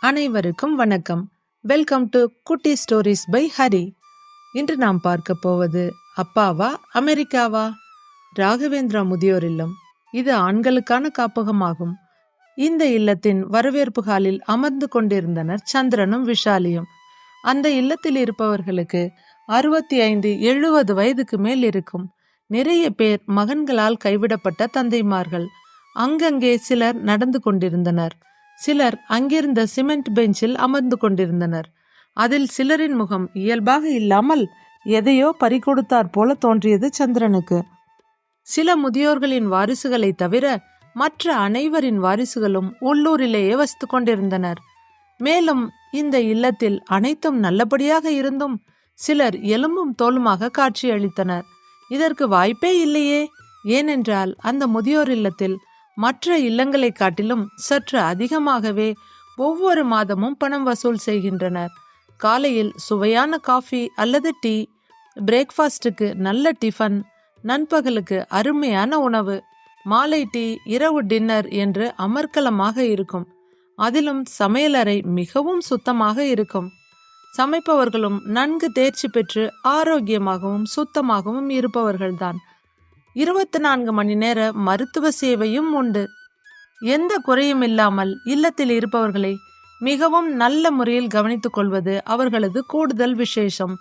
அனைவருக்கும் வணக்கம். Welcome to குட்டி ஸ்டோரிஸ் பை ஹரி. இன்று நாம் பார்க்க போவது அப்பாவா அமெரிக்காவா? ராகவேந்திரா முதியோர் இல்லம். இது ஆண்களுக்கான காப்பகமாகும். இந்த இல்லத்தின் வரவேற்பு ஹாலில் அமர்ந்து கொண்டிருந்தனர் சந்திரனும் விஷாலியும். அந்த இல்லத்தில் இருப்பவர்களுக்கு 65-70 வயதுக்கு மேல் இருக்கும். நிறைய பேர் மகன்களால் கைவிடப்பட்ட தந்தைமார்கள். அங்கங்கே சிலர் நடந்து கொண்டிருந்தனர். சிலர் அங்கிருந்த சிமெண்ட் பெஞ்சில் அமர்ந்து கொண்டிருந்தனர். அதில் சிலரின் முகம் இயல்பாக இல்லாமல் எதையோ பறிகொடுத்தாற் போல தோன்றியது சந்திரனுக்கு. சில முதியோர்களின் வாரிசுகளை தவிர மற்ற அனைவரின் வாரிசுகளும் உள்ளூரிலேயே வசித்து கொண்டிருந்தனர். மேலும் இந்த இல்லத்தில் அனைத்தும் நல்லபடியாக இருந்தும் சிலர் எலும்பும் தோலுமாக காட்சியளித்தனர். இதற்கு வாய்ப்பே இல்லையே. ஏனென்றால் அந்த முதியோர் இல்லத்தில் மற்ற இல்லங்களை காட்டிலும் சற்று அதிகமாகவே ஒவ்வொரு மாதமும் பணம் வசூல் செய்கின்றனர். காலையில் சுவையான காஃபி அல்லது டீ, பிரேக்ஃபாஸ்டுக்கு நல்ல டிஃபன், நண்பகலுக்கு அருமையான உணவு, மாலை டீ, இரவு டின்னர் என்று அமர்க்கலமாக இருக்கும். அதிலும் சமையலறை மிகவும் சுத்தமாக இருக்கும். சமைப்பவர்களும் நன்கு தேர்ச்சி பெற்று ஆரோக்கியமாகவும் சுத்தமாகவும் இருப்பவர்கள்தான். 24 மணி நேர மருத்துவ சேவையும் உண்டு. எந்த குறையும் இல்லாமல் இல்லத்தில் இருப்பவர்களை மிகவும் நல்ல முறையில் கவனித்துக் கொள்வது அவர்களது கூடுதல் விசேஷம்.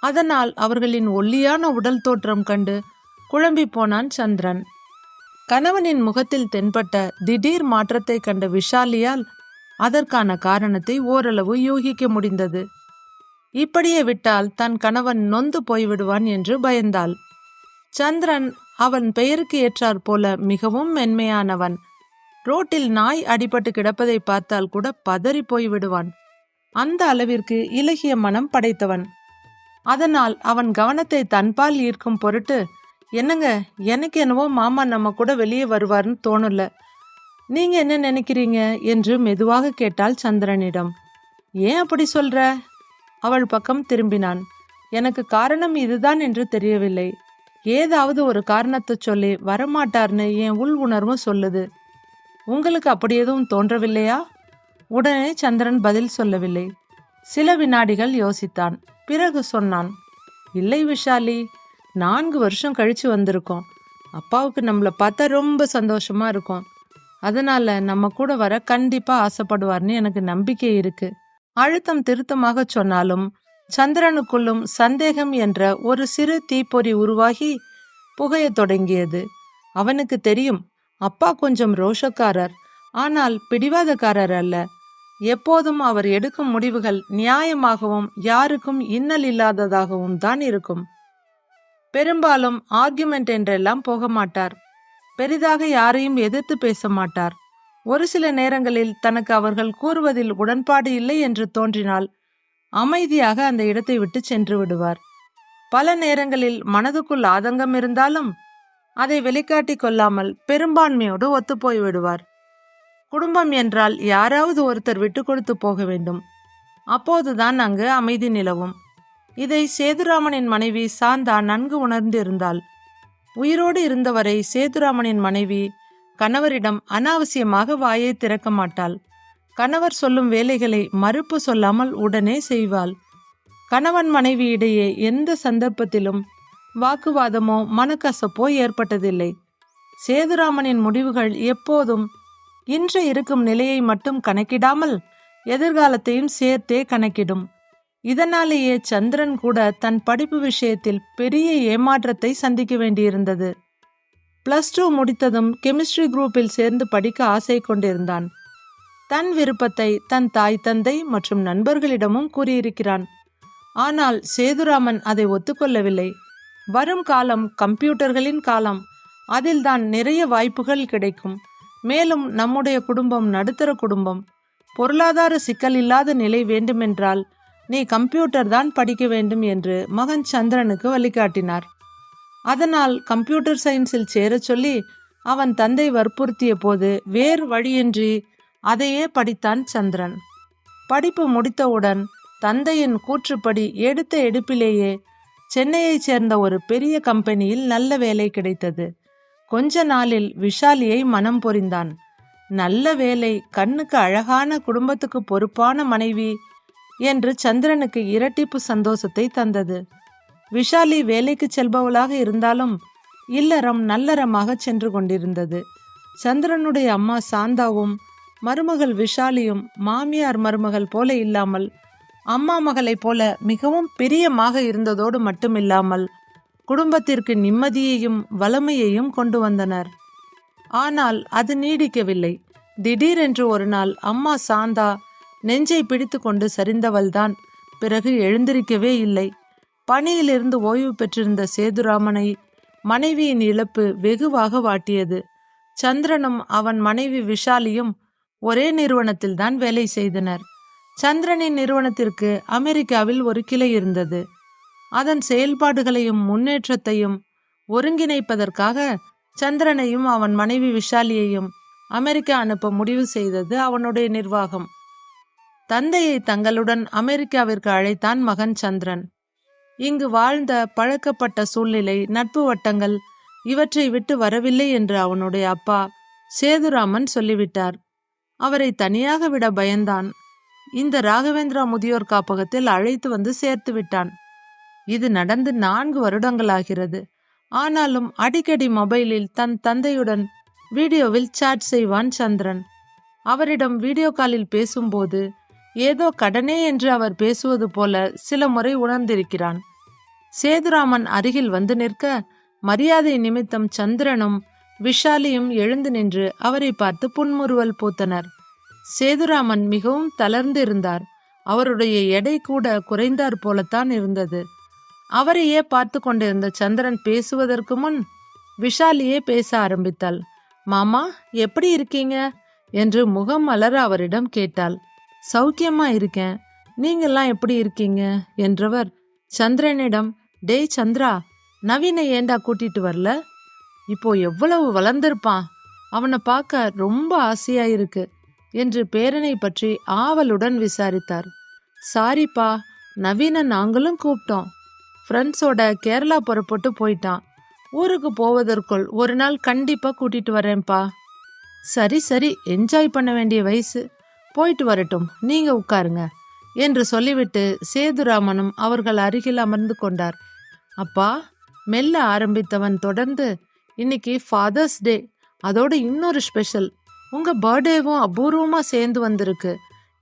அதனால் அவர்களின் ஒல்லியான உடல் தோற்றம் கண்டு குழம்பி போனான் சந்திரன். கணவனின் முகத்தில் தென்பட்ட திடீர் மாற்றத்தை கண்ட விஷாலியால் அதற்கான காரணத்தை ஓரளவு யூகிக்க முடிந்தது. இப்படியே விட்டால் தன் கணவன் நொந்து போய்விடுவான் என்று பயந்தாள். சந்திரன் அவன் பெயருக்கு ஏற்றாற் போல மிகவும் மென்மையானவன். ரோட்டில் நாய் அடிபட்டு கிடப்பதை பார்த்தால் கூட பதறி போய்விடுவான். அந்த அளவிற்கு இலகிய மனம் படைத்தவன். அதனால் அவன் கவனத்தை தன்பால் ஈர்க்கும் பொருட்டு, என்னங்க, எனக்கு என்னவோ மாமா நம்ம கூட வெளியே வருவார்னு தோணல. நீங்க என்ன நினைக்கிறீங்க என்று மெதுவாக கேட்டாள் சந்திரனிடம். ஏன் அப்படி சொல்ற? அவள் பக்கம் திரும்பினான். எனக்கு காரணம் இதுதான் என்று தெரியவில்லை. ஏதாவது ஒரு காரணத்தை சொல்லி வரமாட்டார்னு என் உள் உணர்வு சொல்லுது. உங்களுக்கு அப்படி எதுவும் தோன்றவில்லையா? உடனே சந்திரன் பதில் சொல்லவில்லை. சில வினாடிகள் யோசித்தான். பிறகு சொன்னான், இல்லை விஷாலி, 4 வருஷம் கழிச்சு வந்திருக்கோம். அப்பாவுக்கு நம்மளை பார்த்தா ரொம்ப சந்தோஷமா இருக்கும். அதனால நம்ம கூட வர கண்டிப்பா ஆசைப்படுவார்னு எனக்கு நம்பிக்கை இருக்கு. அழுத்தம் திருத்தமாக சொன்னாலும் சந்திரனுக்குள்ளும் சந்தேகம் என்ற ஒரு சிறு தீப்பொறி உருவாகி புகைய தொடங்கியது. அவனுக்கு தெரியும், அப்பா கொஞ்சம் ரோஷக்காரர், ஆனால் பிடிவாதக்காரர் அல்ல. எப்போதும் அவர் எடுக்கும் முடிவுகள் நியாயமாகவும் யாருக்கும் இன்னல் இல்லாததாகவும் தான் இருக்கும். பெரும்பாலும் ஆர்குமெண்ட் என்றெல்லாம் போக மாட்டார். பெரிதாக யாரையும் எதிர்த்து பேச மாட்டார். ஒரு சில நேரங்களில் தனக்கு அவர்கள் கூறுவதில் உடன்பாடு இல்லை என்று தோன்றினால் அமைதியாக அந்த இடத்தை விட்டு சென்று விடுவார். பல நேரங்களில் மனதுக்குள் ஆதங்கம் இருந்தாலும் அதை வெளிக்காட்டி கொள்ளாமல் பெரும்பான்மையோடு ஒத்துப்போய் விடுவார். குடும்பம் என்றால் யாராவது ஒருத்தர் விட்டு கொடுத்து போக வேண்டும். அப்போதுதான் அங்கு அமைதி நிலவும். இதை சேதுராமனின் மனைவி சாந்தா நன்கு உணர்ந்திருந்தாள். உயிரோடு இருந்தவரை சேதுராமனின் மனைவி கணவரிடம் அனாவசியமாக வாயை திறக்க மாட்டாள். கணவர் சொல்லும் வேலைகளை மறுப்பு சொல்லாமல் உடனே செய்வாள். கணவன் மனைவி இடையே எந்த சந்தர்ப்பத்திலும் வாக்குவாதமோ மனக்கசப்போ ஏற்பட்டதில்லை. சேதுராமனின் முடிவுகள் எப்போதும் இன்று இருக்கும் நிலையை மட்டும் கணக்கிடாமல் எதிர்காலத்தையும் சேர்த்தே கணக்கிடும். இதனாலேயே சந்திரன் கூட தன் படிப்பு விஷயத்தில் பெரிய ஏமாற்றத்தை சந்திக்க வேண்டியிருந்தது. +2 முடித்ததும் கெமிஸ்ட்ரி குரூப்பில் சேர்ந்து படிக்க ஆசை கொண்டிருந்தான். தன் விருப்பத்தை தன் தாய் தந்தை மற்றும் நண்பர்களிடமும் கூறியிருக்கிறான். ஆனால் சேதுராமன் அதை ஒத்துக்கொள்ளவில்லை. வரும் காலம் கம்ப்யூட்டர்களின் காலம். அதில்தான் நிறைய வாய்ப்புகள் கிடைக்கும். மேலும் நம்முடைய குடும்பம் நடுத்தர குடும்பம். பொருளாதார சிக்கல் இல்லாத நிலை வேண்டுமென்றால் நீ கம்ப்யூட்டர் தான் படிக்க வேண்டும் என்று மகன் சந்திரனுக்கு வழிகாட்டினார். அதனால் கம்ப்யூட்டர் சயின்ஸில் சேர சொல்லி அவன் தந்தை வற்புறுத்திய போது வேறு வழியின்றி அதையே படித்தான் சந்திரன். படிப்பு முடித்தவுடன் தந்தையின் கூற்றுப்படி எடுத்த எடுப்பிலேயே சென்னையைச் சேர்ந்த ஒரு பெரிய கம்பெனியில் நல்ல வேலை கிடைத்தது. கொஞ்ச நாளில் விஷாலியை மனம் புரிந்தான். நல்ல வேலை, கண்ணுக்கு அழகான, குடும்பத்துக்கு பொறுப்பான மனைவி என்று சந்திரனுக்கு இரட்டிப்பு சந்தோஷத்தை தந்தது. விஷாலி வேலைக்கு செல்பவளாக இருந்தாலும் இல்லறம் நல்லறமாக சென்று கொண்டிருந்தது. சந்திரனுடைய அம்மா சாந்தாவும் மருமகள் விஷாலியும் மாமியார் மருமகள் போல இல்லாமல் அம்மா மகளை போல மிகவும் பிரியமாக இருந்ததோடு மட்டுமில்லாமல் குடும்பத்திற்கு நிம்மதியையும் வளமையையும் கொண்டு வந்தனர். ஆனால் அது நீடிக்கவில்லை. திடீரென்று ஒரு நாள் அம்மா சாந்தா நெஞ்சை பிடித்து கொண்டு சரிந்தவள்தான். பிறகு எழுந்திருக்கவே இல்லை. பணியிலிருந்து ஓய்வு பெற்றிருந்த சேதுராமனை மனைவியின் இழப்பு வெகுவாக வாட்டியது. சந்திரனும் அவன் மனைவி விஷாலியும் ஒரே நிறுவனத்தில் தான் வேலை செய்தனர். சந்திரனின் நிறுவனத்திற்கு அமெரிக்காவில் ஒரு கிளை இருந்தது. அதன் செயல்பாடுகளையும் முன்னேற்றத்தையும் ஒருங்கிணைப்பதற்காக சந்திரனையும் அவன் மனைவி விஷாலியையும் அமெரிக்கா அனுப்ப முடிவு செய்தது அவனுடைய நிர்வாகம். தந்தையை தங்களுடன் அமெரிக்காவிற்கு அழைத்தான் மகன் சந்திரன். இங்கு வாழ்ந்த பழக்கப்பட்ட சூழ்நிலை, நட்பு வட்டங்கள் இவற்றை விட்டு வரவில்லை என்று அவனுடைய அப்பா சேதுராமன் சொல்லிவிட்டார். அவரை தனியாக விட பயந்தான். இந்த ராகவேந்திரா முதியோர் காப்பகத்தில் அழைத்து வந்து சேர்த்து விட்டான். இது நடந்து 4 வருடங்களாகிறது. ஆனாலும் அடிக்கடி மொபைலில் தன் தந்தையுடன் வீடியோவில் சாட் செய்வான் சந்திரன். அவரிடம் வீடியோ காலில் பேசும்போது ஏதோ கடனே என்று அவர் பேசுவது போல சில முறை உணர்ந்திருக்கிறான். சேதுராமன் அருகில் வந்து நிற்க மரியாதை நிமித்தம் சந்திரனும் விஷாலியும் எழுந்து நின்று அவரை பார்த்து புன்முறுவல் பூத்தனர். சேதுராமன் மிகவும் தளர்ந்து இருந்தார். அவருடைய எடை கூட குறைந்தார் போலத்தான் இருந்தது. அவரையே பார்த்து கொண்டிருந்த சந்திரன் பேசுவதற்கு முன் விஷாலியே பேச ஆரம்பித்தாள். மாமா, எப்படி இருக்கீங்க என்று முகம் மலர அவரிடம் கேட்டாள். சௌக்கியமா இருக்கேன், நீங்கெல்லாம் எப்படி இருக்கீங்க என்றவர் சந்திரனிடம், டேய் சந்திரா, நவீனை ஏண்டா கூட்டிட்டு வரல? இப்போ எவ்வளவு வளர்ந்திருப்பான், அவனை பார்க்க ரொம்ப ஆசையா இருக்கு என்று பேரனை பற்றி ஆவலுடன் விசாரித்தார். சாரிப்பா, நவீனை நாங்களும் கூப்பிட்டோம். ஃப்ரெண்ட்ஸோட கேரளா புறப்பட்டு போயிட்டான். ஊருக்கு போவதற்குள் ஒரு நாள் கண்டிப்பா கூட்டிட்டு வரேன்ப்பா. சரி சரி, என்ஜாய் பண்ண வேண்டிய வயசு, போயிட்டு வரட்டும், நீங்க உட்காருங்க என்று சொல்லிவிட்டு சேதுராமனும் அவர்கள் அருகில் அமர்ந்து கொண்டார். அப்பா, மெல்ல ஆரம்பித்தவன் தொடர்ந்து, இன்னைக்கு ஃபாதர்ஸ் டே, அதோடு இன்னொரு ஸ்பெஷல், உங்க பர்த்டேவும் அபூர்வமா சேர்ந்து வந்திருக்கு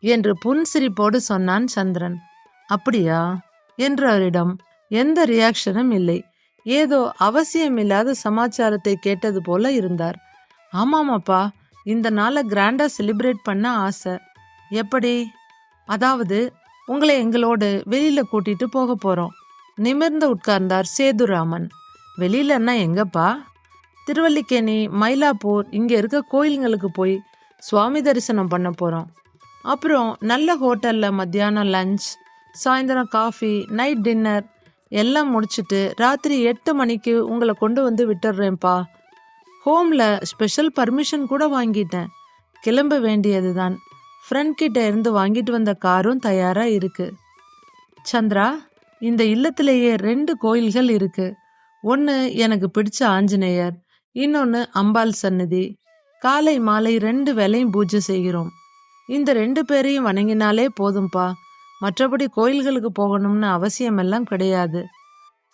என்று புன்சிரிப்போடு சொன்னான் சந்திரன். அப்படியா என்று அவரிடம் எந்த ரியாக்ஷனும் இல்லை. ஏதோ அவசியமில்லாத சமாச்சாரத்தை கேட்டது போல இருந்தார். ஆமாமாப்பா, இந்த நாளை கிராண்டா செலிப்ரேட் பண்ண ஆசை. எப்படி? அதாவது உங்களை எங்களோடு வெளியில கூட்டிட்டு போக போறோம். நிமிர்ந்து உட்கார்ந்தார் சேதுராமன். வெளியிலன்னா எங்கப்பா? திருவல்லிக்கேணி, மயிலாப்பூர், இங்க இருக்க கோயில்களுக்கு போய் சுவாமி தரிசனம் பண்ண போறோம். அப்புறம் நல்ல ஹோட்டல்ல மத்தியானம் லஞ்ச், சாயந்தரம் காஃபி, நைட் டின்னர் எல்லாம் முடிச்சுட்டு ராத்திரி 8 மணிக்கு உங்களை கொண்டு வந்து விட்டுடுறேன்ப்பா. ஹோம்ல ஸ்பெஷல் பர்மிஷன் கூட வாங்கிட்டேன். கிளம்ப வேண்டியதுதான். ஃப்ரெண்ட் கிட்ட இருந்து வாங்கிட்டு வந்த காரும் தயாரா இருக்கு. சந்திரா, இந்த இல்லத்திலேயே 2 கோயில்கள் இருக்கு. ஒன்று எனக்கு பிடிச்ச ஆஞ்சநேயர், இன்னொன்று அம்பாள் சன்னதி. காலை மாலை 2 வேளையும் பூஜை செய்கிறோம். இந்த 2 பேரையும் வணங்கினாலே போதும்பா. மற்றபடி கோயில்களுக்கு போகணும்னு அவசியமெல்லாம் கிடையாது.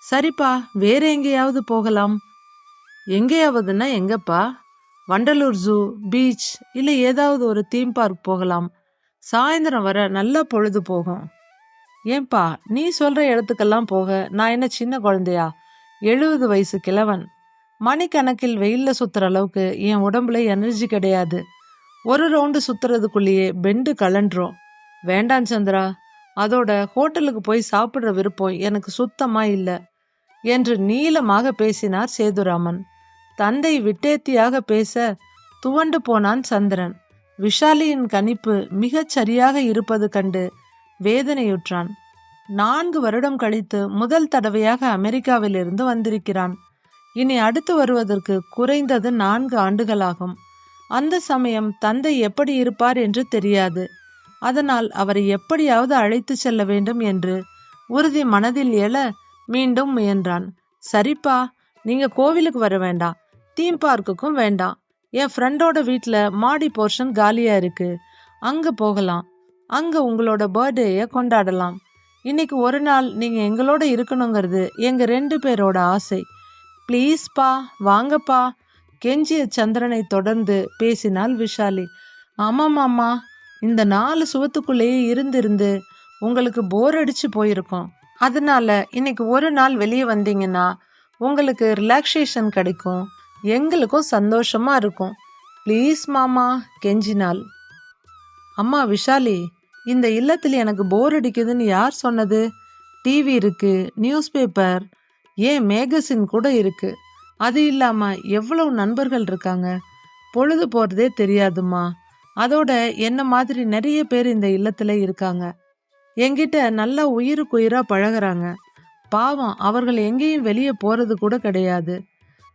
சரிப்பா, வேற எங்கேயாவது போகலாம். எங்கேயாவதுன்னா எங்கப்பா? வண்டலூர் ஜூ, பீச், இல்லை ஏதாவது ஒரு தீம் பார்க் போகலாம். சாயந்தரம் வர நல்ல பொழுது போகும். ஏன்பா, நீ சொல்ற இடத்துக்கெல்லாம் போக நான் என்ன சின்ன குழந்தையா? 70 வயசு கிழவன். மணிக்கணக்கில் வெயில்ல சுத்துற அளவுக்கு என் உடம்புல எனர்ஜி கிடையாது. ஒரு ரவுண்டு சுத்துறதுக்குள்ளேயே பெண்டு கலண்டுரும். வேண்டாம் சந்திரா, அதோட ஹோட்டலுக்கு போய் சாப்பிட்ற விருப்பம் எனக்கு சுத்தமா இல்லை என்று நீளமாக பேசினார் சேதுராமன். தந்தை விட்டேத்தியாக பேச துவண்டு போனான் சந்திரன். விஷாலியின் கணிப்பு மிகச் சரியாக இருப்பது கண்டு வேதனையுற்றான். 4 வருடம் கழித்து முதல் தடவையாக அமெரிக்காவிலிருந்து வந்திருக்கிறான். இனி அடுத்து வருவதற்கு குறைந்தது 4 ஆண்டுகளாகும். அந்த சமயம் தந்தை எப்படி இருப்பார் என்று தெரியாது. அதனால் அவரை எப்படியாவது அழைத்து செல்ல வேண்டும் என்று உறுதி மனதில் எழ மீண்டும் முயன்றான். சரிப்பா, நீங்க கோவிலுக்கு வர வேண்டாம், தீம் பார்க்குக்கும் வேண்டாம். என் ஃப்ரெண்டோட வீட்டில் மாடி போர்ஷன் காலியாக இருக்கு, அங்கே போகலாம். அங்கே உங்களோட பர்த்டேயை கொண்டாடலாம். இன்னைக்கு ஒரு நாள் நீங்கள் எங்களோட இருக்கணுங்கிறது எங்கள் 2 பேரோட ஆசை. ப்ளீஸ்ப்பா, வாங்கப்பா, கெஞ்சிய சந்திரனை தொடர்ந்து பேசினாள் விஷாலி. ஆமாம்மாம்மா, இந்த 4 சுவத்துக்குள்ளேயே இருந்து உங்களுக்கு போர் அடிச்சு போயிருக்கோம். அதனால இன்னைக்கு ஒரு நாள் வெளியே வந்தீங்கன்னா உங்களுக்கு ரிலாக்ஸேஷன் கிடைக்கும், எங்களுக்கும் சந்தோஷமா இருக்கும். ப்ளீஸ் மாமா, கெஞ்சினாள். அம்மா விஷாலி, இந்த இல்லத்தில் எனக்கு போர் அடிக்குதுன்னு யார் சொன்னது? டிவி இருக்கு, நியூஸ் பேப்பர், ஏன் மேகசின் கூட இருக்கு. அது இல்லாம எவ்வளவு நண்பர்கள் இருக்காங்க, பொழுது போறதே தெரியாதுமா. அதோட என்ன மாதிரி நிறைய பேர் இந்த இல்லத்துல இருக்காங்க. என்கிட்ட நல்லா உயிருக்குயிரா பழகுறாங்க. பாவம், அவர்கள் எங்கேயும் வெளியே போறது கூட கிடையாது.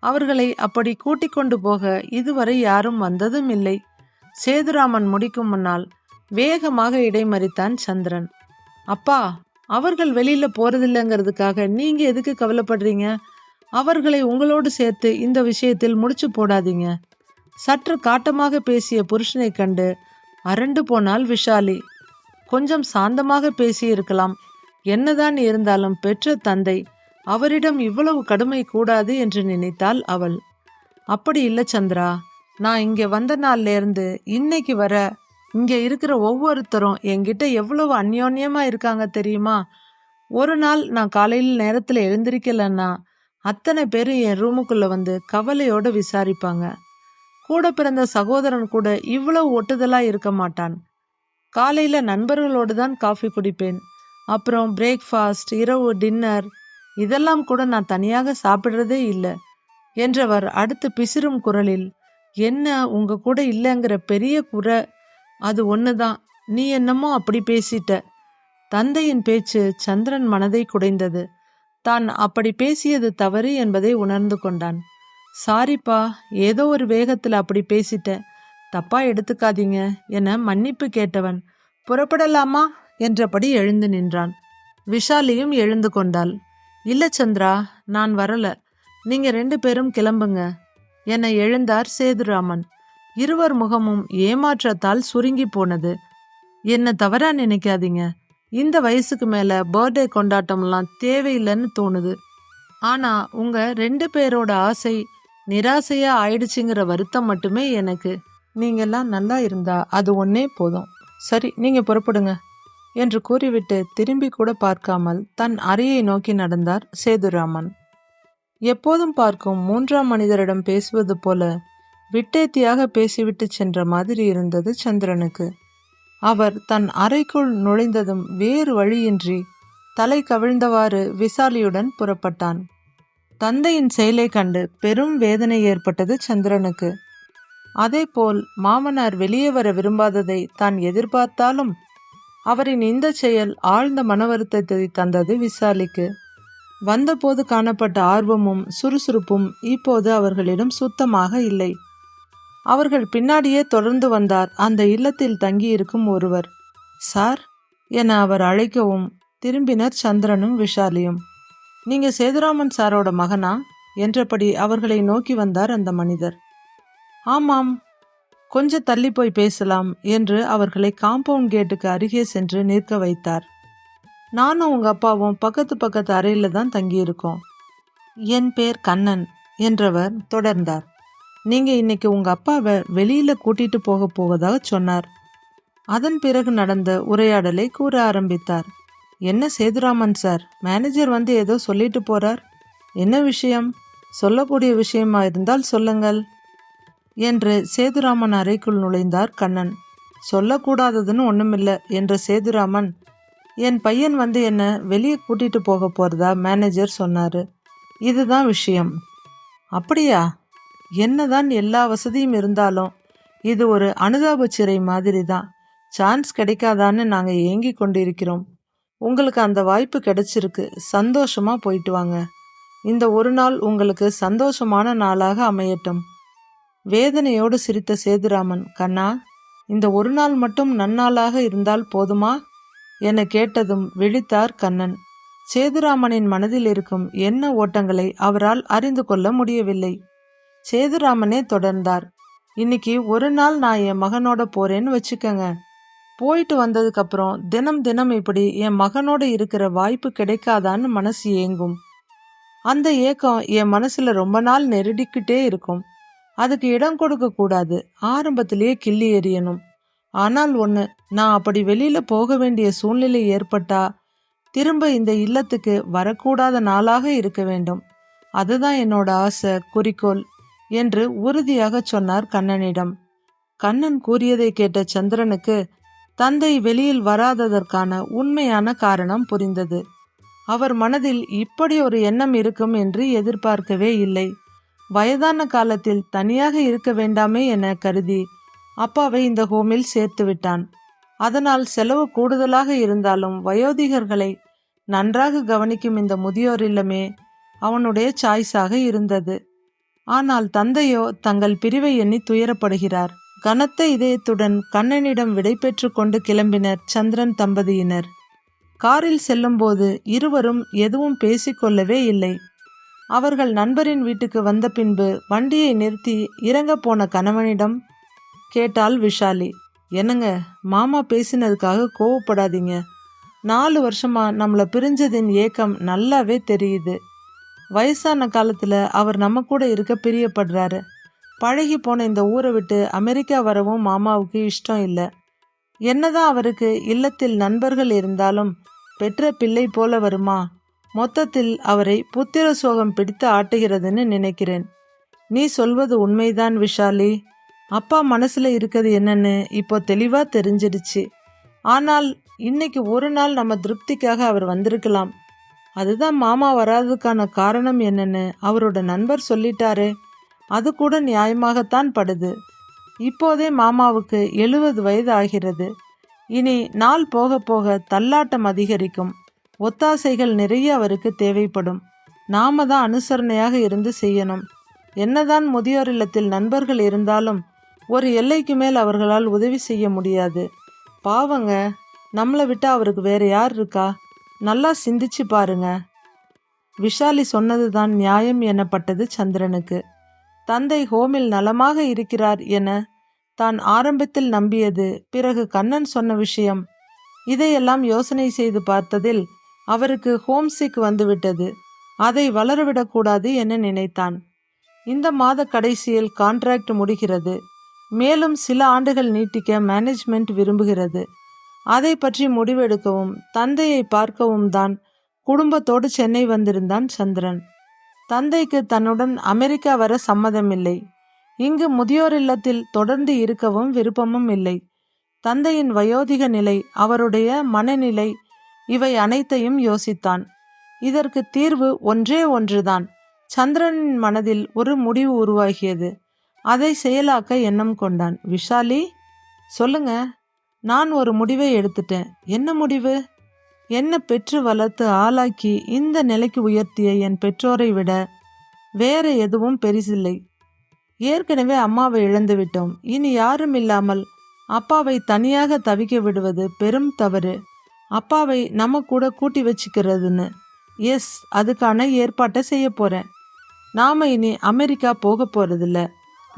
அவர்களை அப்படி கூட்டிக் கொண்டு போக இதுவரை யாரும் வந்ததும் இல்லை. சேதுராமன் முடிக்கும் முன்னால் வேகமாக இடைமறித்தான் சந்திரன். அப்பா, அவர்கள் வெளியில போறதில்லைங்கிறதுக்காக நீங்க எதுக்கு கவலைப்படுறீங்க? அவர்களை உங்களோடு சேர்த்து இந்த விஷயத்தில் முடிச்சு போடாதீங்க. சற்று காட்டமாக பேசிய புருஷனை கண்டு அரண்டு போனாள் விஷாலி. கொஞ்சம் சாந்தமாக பேசியிருக்கலாம். என்னதான் இருந்தாலும் பெற்ற தந்தை, அவரிடம் இவ்வளவு கடுமை கூடாது என்று நினைத்தாள் அவள். அப்படி இல்லை சந்திரா, நான் இங்க வந்த நாள்ல இருந்து இன்னைக்கு வர இங்க இருக்கிற ஒவ்வொருத்தரும் என்கிட்ட எவ்வளவு அந்யோன்யமா இருக்காங்க தெரியுமா? ஒரு நாள் நான் காலையில் நேரத்துல எழுந்திருக்கலன்னா அத்தனை பேரும் என் ரூமுக்குள்ள வந்து கவலையோட விசாரிப்பாங்க. கூட பிறந்த சகோதரன் கூட இவ்வளவு ஒட்டுதலா இருக்க மாட்டான். காலையில நண்பர்களோடு தான் காஃபி குடிப்பேன். அப்புறம் பிரேக்ஃபாஸ்ட், இரவு டின்னர், இதெல்லாம் கூட நான் தனியாக சாப்பிட்றதே இல்லை என்றவர் அடுத்து பிசிறும் குரலில், என்ன உங்க கூட இல்லைங்கிற பெரிய குறை அது ஒண்ணுதான். நீ என்னமோ அப்படி பேசிட்ட. தந்தையின் பேச்சு சந்திரன் மனதை குடைந்தது. தான் அப்படி பேசியது தவறு என்பதை உணர்ந்து கொண்டான். சாரிப்பா, ஏதோ ஒரு வேகத்தில் அப்படி பேசிட்டேன், தப்பா எடுத்துக்காதீங்க என மன்னிப்பு கேட்டவன் புறப்படலாமா என்றபடி எழுந்து நின்றான். விஷாலியும் எழுந்து கொண்டாள். இல்ல சந்திரா, நான் வரல, நீங்க 2 பேரும் கிளம்புங்க என எழுந்தார் சேதுராமன். இருவர் முகமும் ஏமாற்றத்தால் சுருங்கி போனது. என்ன தவறா நினைக்காதீங்க, இந்த வயசுக்கு மேல பர்த்டே கொண்டாட்டம்லாம் தேவையில்லைன்னு தோணுது. ஆனா உங்க 2 பேரோட ஆசை நிராசையா ஆயிடுச்சுங்கிற வருத்தம் மட்டுமே எனக்கு. நீங்கெல்லாம் நல்லா இருந்தா அது ஒன்னே போதும். சரி, நீங்க புறப்படுங்க என்று கூறிவிட்டு திரும்பி கூட பார்க்காமல் தன் அறையை நோக்கி நடந்தார் சேதுராமன். எப்போதும் பார்க்கும் 3ஆம் மனிதரிடம் பேசுவது போல விட்டேத்தியாக பேசிவிட்டு சென்ற மாதிரி இருந்தது சந்திரனுக்கு. அவர் தன் அறைக்குள் நுழைந்ததும் வேறு வழியின்றி தலை கவிழ்ந்தவாறு விசாலியுடன் புறப்பட்டான். தந்தையின் செயலை கண்டு பெரும் வேதனை ஏற்பட்டது சந்திரனுக்கு. அதேபோல் மாமனார் வெளியே வர விரும்பாததை தான் எதிர்பார்த்தாலும் அவரின் இந்த செயல் ஆழ்ந்த மன வருத்தத்தை தந்தது விசாலிக்கு. வந்தபோது காணப்பட்ட ஆர்வமும் சுறுசுறுப்பும் இப்போது அவர்களிடம் சுத்தமாக இல்லை. அவர்கள் பின்னாடியே தொடர்ந்து வந்தார் அந்த இல்லத்தில் தங்கியிருக்கும் ஒருவர். சார் என அவர் அழைக்கவும் திரும்பினர் சந்திரனும் விஷாலியும். நீங்க சேதுராமன் சாரோட மகனா என்றபடி அவர்களை நோக்கி வந்தார் அந்த மனிதர். ஆமாம், கொஞ்சம் தள்ளி போய் பேசலாம் என்று அவர்களை காம்பவுண்ட் கேட்டுக்கு அருகே சென்று நிற்க வைத்தார். நானும் உங்க அப்பாவும் பக்கத்து அறையில தான் தங்கியிருக்கோம். என் பேர் கண்ணன் என்றவர் தொடர்ந்தார். நீங்க இன்னைக்கு உங்க அப்பாவை வெளியில கூட்டிட்டு போக போவதாக சொன்னார். அதன் பிறகு நடந்த உரையாடலை கூற ஆரம்பித்தார். என்ன சேதுராமன் சார், மேனேஜர் வந்து ஏதோ சொல்லிட்டு போறார், என்ன விஷயம்? சொல்லக்கூடிய விஷயமா இருந்தால் சொல்லுங்கள் என்று சேதுராமன் அறைக்குள் நுழைந்தார் கண்ணன். சொல்லக்கூடாததுன்னு ஒண்ணுமில்ல என்ற சேதுராமன், என் பையன் வந்து என்ன வெளியே கூட்டிட்டு போக போறதா மேனேஜர் சொன்னாரு, இதுதான் விஷயம். அப்படியா? என்னதான் எல்லா வசதியும் இருந்தாலும் இது ஒரு அனுதாப சிறை மாதிரி தான். சான்ஸ் கிடைக்காதான்னு நாங்க ஏங்கி கொண்டிருக்கிறோம். உங்களுக்கு அந்த வாய்ப்பு கிடைச்சிருக்கு, சந்தோஷமா போயிட்டு வாங்க. இந்த ஒரு நாள் உங்களுக்கு சந்தோஷமான நாளாக அமையட்டும். வேதனையோடு சிரித்த சேதுராமன், கண்ணா, இந்த ஒரு நாள் மட்டும் நன்னாளாக இருந்தால் போதுமா என கேட்டதும் விழித்தார் கண்ணன். சேதுராமனின் மனதில் இருக்கும் எண்ண ஓட்டங்களை அவரால் அறிந்து கொள்ள முடியவில்லை. சேதுராமனே தொடர்ந்தார். இன்னைக்கு ஒரு நாள் நான் என் மகனோட போறேன்னு வச்சுக்கங்க. போயிட்டு வந்ததுக்கு அப்புறம் தினம் தினம் இப்படி என் மகனோட இருக்கிற வாய்ப்பு கிடைக்காதான்னு மனசு ஏங்கும். அந்த ஏக்கம் என் மனசுல ரொம்ப நாள் நெருடிக்கிட்டே இருக்கும். அதுக்கு இடம் கொடுக்க கூடாது, ஆரம்பத்திலேயே கிள்ளி எறியணும். ஆனால் ஒண்ணு, நான் அப்படி வெளியில போக வேண்டிய சூழ்நிலை ஏற்பட்டா திரும்ப இந்த இல்லத்துக்கு வரக்கூடாத நாளாக இருக்க வேண்டும். அதுதான் என்னோட ஆசை, குறிக்கோள் என்று உறுதியாக சொன்னார் கண்ணனிடம். கண்ணன் கூறியதை கேட்ட சந்திரனுக்கு தந்தை வெளியில் வராததற்கான உண்மையான காரணம் புரிந்தது. அவர் மனதில் இப்படி ஒரு எண்ணம் இருக்கும் என்று எதிர்பார்க்கவே இல்லை. வயதான காலத்தில் தனியாக இருக்க வேண்டாமே என கருதி அப்பாவை இந்த ஹோமில் சேர்த்து விட்டான். அதனால் செலவு கூடுதலாக இருந்தாலும் வயோதிகர்களை நன்றாக கவனிக்கும் இந்த முதியோர் இல்லமே அவனுடைய சாய்ஸாக இருந்தது. ஆனால் தந்தையோ தங்கள் பிரிவை எண்ணி துயரப்படுகிறார். கனத்த இதயத்துடன் கண்ணனிடம் விடை பெற்று கொண்டு கிளம்பினர் சந்திரன் தம்பதியினர். காரில் செல்லும்போது இருவரும் எதுவும் பேசிக்கொள்ளவே இல்லை. அவர்கள் நண்பரின் வீட்டுக்கு வந்த பின்பு வண்டியை நிறுத்தி இறங்க போன கணவனிடம் கேட்டாள் விஷாலி. என்னங்க, மாமா பேசினதுக்காக கோவப்படாதீங்க. 4 வருஷமா நம்மளை பிரிஞ்சதின் ஏக்கம் நல்லாவே தெரியுது. வயசான காலத்துல அவர் நம்ம கூட இருக்க பிரியப்படுறாரு. பழகி போன இந்த ஊரை விட்டு அமெரிக்கா வரவும் மாமாவுக்கு இஷ்டம் இல்லை. என்னதான் அவருக்கு இல்லத்தில் நண்பர்கள் இருந்தாலும் பெற்ற பிள்ளை போல வருமா? மொத்தத்தில் அவரை புத்திர சோகம் பிடித்து ஆட்டுகிறதுன்னு நினைக்கிறேன். நீ சொல்வது உண்மைதான் விஷாலி. அப்பா மனசுல இருக்கிறது என்னன்னு இப்போ தெளிவா தெரிஞ்சிடுச்சு. ஆனால் இன்னைக்கு ஒரு நாள் நம்ம திருப்திக்காக அவர் வந்திருக்கலாம். அதுதான் மாமா வராததுக்கான காரணம் என்னன்னு அவரோட நண்பர் சொல்லிட்டாரே, அது கூட நியாயமாகத்தான் படுது. இப்போதே மாமாவுக்கு 70 வயது ஆகிறது. இனி நாள் போக போக தள்ளாட்டம் அதிகரிக்கும். ஒத்தாசைகள் நிறைய அவருக்கு தேவைப்படும். நாம தான் அனுசரணையாக இருந்து செய்யணும். என்னதான் முதியோர் இல்லத்தில் நண்பர்கள் இருந்தாலும் ஒரு எல்லைக்கு மேல் அவர்களால் உதவி செய்ய முடியாது. பாவங்க, நம்மளை விட்டா அவருக்கு வேற யார் இருக்கா? நல்லா சிந்திச்சு பாருங்க. விஷாலி சொன்னதுதான் நியாயம் எனப்பட்டது சந்திரனுக்கு. தந்தை ஹோமில் நலமாக இருக்கிறார் என தான் ஆரம்பத்தில் நம்பியது, பிறகு கண்ணன் சொன்ன விஷயம், இதையெல்லாம் யோசனை செய்து பார்த்ததில் அவருக்கு ஹோம்சிக் வந்துவிட்டது. அதை வளரவிடக்கூடாது என நினைத்தான். இந்த மாத கடைசியில் கான்ட்ராக்ட் முடிகிறது. மேலும் சில ஆண்டுகள் நீட்டிக்க மேனேஜ்மெண்ட் விரும்புகிறது. அதை பற்றி முடிவெடுக்கவும் தந்தையை பார்க்கவும் தான் குடும்பத்தோடு சென்னை வந்திருந்தான் சந்திரன். தந்தைக்கு தன்னுடன் அமெரிக்கா வர சம்மதமில்லை. இங்கு முதியோர் இல்லத்தில் தொடர்ந்து இருக்கவும் விருப்பமும் இல்லை. தந்தையின் வயோதிக நிலை, அவருடைய மனநிலை, இவை அனைத்தையும் யோசித்தான். இதற்கு தீர்வு ஒன்றே ஒன்றுதான். சந்திரனின் மனதில் ஒரு முடிவு உருவாகியது. அதை செயலாக்க எண்ணம் கொண்டான். விஷாலி, சொல்லுங்க. நான் ஒரு முடிவை எடுத்துட்டேன். என்ன முடிவு? என்னை பெற்று வளர்த்து ஆளாக்கி இந்த நிலைக்கு உயர்த்திய என் பெற்றோரை விட வேற எதுவும் பெரிசில்லை. ஏற்கனவே அம்மாவை இழந்து விட்டோம். இனி யாரும் இல்லாமல் அப்பாவை தனியாக தவிக்க விடுவது பெரும் தவறு. அப்பாவை நம்ம கூட கூட்டி வச்சுக்கிறதுன்னு. எஸ், அதுக்கான ஏற்பாட்டை செய்ய போறேன். நாம இனி அமெரிக்கா போக போறதில்ல.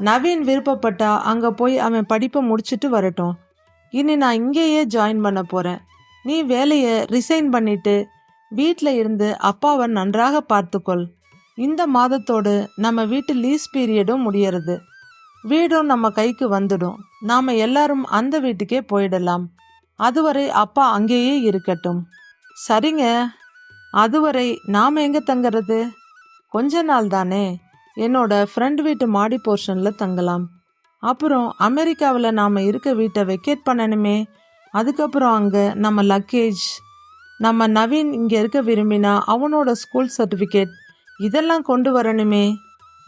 நவீன் விருப்பப்பட்டா அங்க போய் அவன் படிப்பை முடிச்சுட்டு வரட்டும். இனி நான் இங்கேயே ஜாயின் பண்ண போறேன். நீ வேலையை ரிசைன் பண்ணிட்டு வீட்டில் இருந்து அப்பாவை நன்றாக பார்த்துக்கொள். இந்த மாதத்தோடு நம்ம வீட்டு லீஸ் பீரியடும் முடியறது. வீடும் நம்ம கைக்கு வந்துடும். நாம எல்லாரும் அந்த வீட்டுக்கே போயிடலாம். அதுவரை அப்பா அங்கேயே இருக்கட்டும். சரிங்க. அதுவரை நாம எங்க தங்குறது? கொஞ்ச நாள் தானே. என்னோட ஃப்ரெண்ட் வீட்டு மாடி போர்ஷன்ல தங்கலாம். அப்புறம் அமெரிக்காவில் நாம் இருக்க வீட்டை வெக்கேட் பண்ணணுமே. அதுக்கப்புறம் அங்கே நம்ம லக்கேஜ், நம்ம நவீன் இங்கே இருக்க விரும்பினா அவனோட ஸ்கூல் சர்டிஃபிகேட், இதெல்லாம் கொண்டு வரணுமே.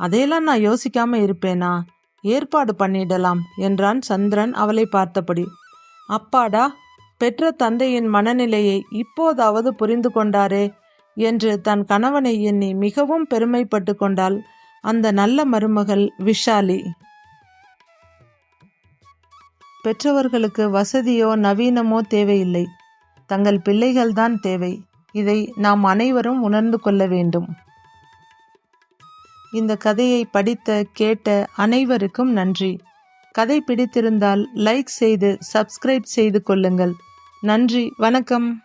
அதையெல்லாம் நான் யோசிக்காம இருப்பேனா? ஏற்பாடு பண்ணிடலாம் என்றான் சந்திரன் அவளை பார்த்தபடி. அப்பாடா, பெற்ற தந்தையின் மனநிலையை இப்போதாவது புரிந்து கொண்டாரே என்று தன் கணவனை எண்ணி மிகவும் பெருமைப்பட்டு கொண்டாள் அந்த நல்ல மருமகள் விஷாலி. பெற்றவர்களுக்கு வசதியோ நவீனமோ தேவையில்லை. தங்கள் பிள்ளைகள்தான் தேவை. இதை நாம் அனைவரும் உணர்ந்து கொள்ள வேண்டும். இந்த கதையை படித்த கேட்ட அனைவருக்கும் நன்றி. கதை பிடித்திருந்தால் லைக் செய்து சப்ஸ்கிரைப் செய்து கொள்ளுங்கள். நன்றி, வணக்கம்.